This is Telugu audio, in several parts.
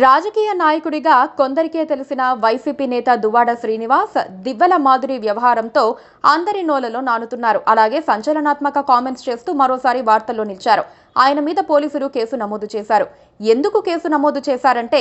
రాజకీయ నాయకుడిగా కొందరికే తెలిసిన వైసీపీ నేత దువ్వాడ శ్రీనివాస్ దివ్వెల మాధురి వ్యవహారంతో అందరి నోలలో నానుతున్నారు. అలాగే సంచలనాత్మక కామెంట్స్ చేస్తూ మరోసారి వార్తల్లో నిలిచారు. ఆయన మీద పోలీసులు కేసు నమోదు చేశారు. ఎందుకు కేసు నమోదు చేశారంటే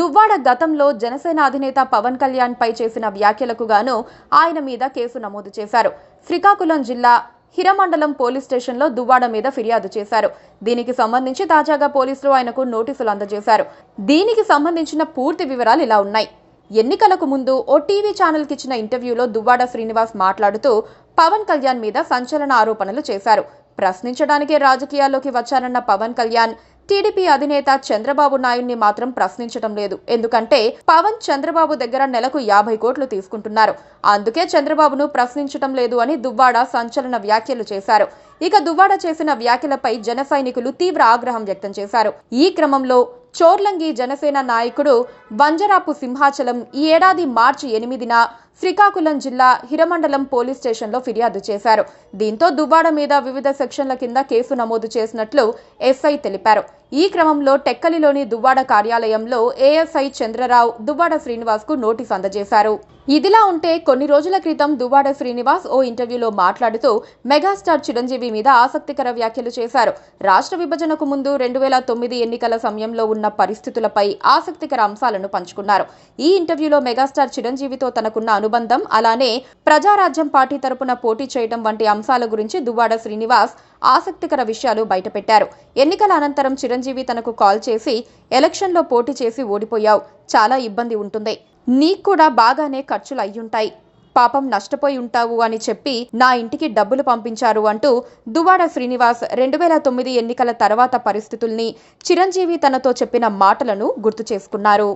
దువ్వాడ గతంలో జనసేన అధినేత పవన్ కళ్యాణ్ పై చేసిన వ్యాఖ్యలకు గాను ఆయన మీద కేసు నమోదు చేశారు. శ్రీకాకుళం జిల్లా హిరమండలం పోలీస్ స్టేషన్లో దువ్వాడ మీద ఫిర్యాదు చేశారు. దీనికి సంబంధించి తాజాగా పోలీసులు ఆయనకు నోటీసులు అందజేశారు. దీనికి సంబంధించిన పూర్తి వివరాలు ఇలా ఉన్నాయి. ఎన్నికలకు ముందు ఓ టీవీ ఛానల్కి ఇచ్చిన ఇంటర్వ్యూలో దువ్వాడ శ్రీనివాస్ మాట్లాడుతూ పవన్ కళ్యాణ్ మీద సంచలన ఆరోపణలు చేశారు. ప్రశ్నించడానికే రాజకీయాల్లోకి వచ్చారన్న పవన్ కళ్యాణ్ టీడీపీ అధినేత చంద్రబాబు నాయుడిని మాత్రం ప్రశ్నించడం లేదు. ఎందుకంటే పవన్ చంద్రబాబు దగ్గర నెలకు 50 కోట్లు తీసుకుంటున్నారు. అందుకే చంద్రబాబును ప్రశ్నించడం లేదు అని దువ్వాడ సంచలన వ్యాఖ్యలు చేశారు. ఇక దువ్వాడ చేసిన వ్యాఖ్యలపై జన సైనికులు తీవ్ర ఆగ్రహం వ్యక్తం చేశారు. ఈ క్రమంలో చోర్లంగి జనసేన నాయకుడు వంజరాపు సింహాచలం ఈ ఏడాది మార్చి 8న శ్రీకాకుళం జిల్లా హిరమండలం పోలీస్ స్టేషన్లో ఫిర్యాదు చేశారు. దీంతో దువ్వాడ మీద వివిధ సెక్షన్ల కింద కేసు నమోదు చేసినట్లు ఎస్ఐ తెలిపారు. ఈ క్రమంలో టెక్కలిలోని దువ్వాడ కార్యాలయంలో ఏఎస్ఐ చంద్రరావు దువ్వాడ శ్రీనివాస్ కు నోటీస్ అందజేశారు. ఇదిలా ఉంటే కొన్ని రోజుల క్రితం దువ్వాడ శ్రీనివాస్ ఓ ఇంటర్వ్యూలో మాట్లాడుతూ మెగాస్టార్ చిరంజీవి మీద ఆసక్తికర వ్యాఖ్యలు చేశారు. రాష్ట్ర విభజనకు ముందు 2009 ఎన్నికల సమయంలో ఉన్న పరిస్థితులపై ఆసక్తికర అంశాలను పంచుకున్నారు. ఈ ఇంటర్వ్యూలో మెగాస్టార్ చిరంజీవితో తనకున్న అనుబంధం, అలానే ప్రజారాజ్యం పార్టీ తరపున పోటీ చేయడం వంటి అంశాల గురించి దువ్వాడ శ్రీనివాస్ ఆసక్తికర విషయాలు బయటపెట్టారు. ఎన్నికల అనంతరం చిరంజీవి తనకు కాల్ చేసి ఎలక్షన్లో పోటీ చేసి ఓడిపోయావు, చాలా ఇబ్బంది ఉంటుంది, నీకు కూడా బాగానే ఖర్చులు అయ్యుంటాయి, పాపం నష్టపోయి ఉంటావు అని చెప్పి నా ఇంటికి డబ్బులు పంపించారు అంటూ దువ్వాడ శ్రీనివాస్ 2009 ఎన్నికల తర్వాత పరిస్థితుల్ని చిరంజీవి తనతో చెప్పిన మాటలను గుర్తు చేసుకున్నారు.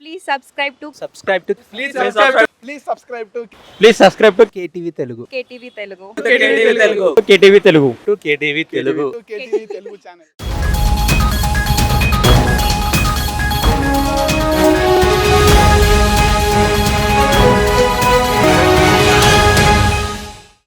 Please subscribe to KTV Telugu. KTV Telugu. KTV Telugu. KTV Telugu channel.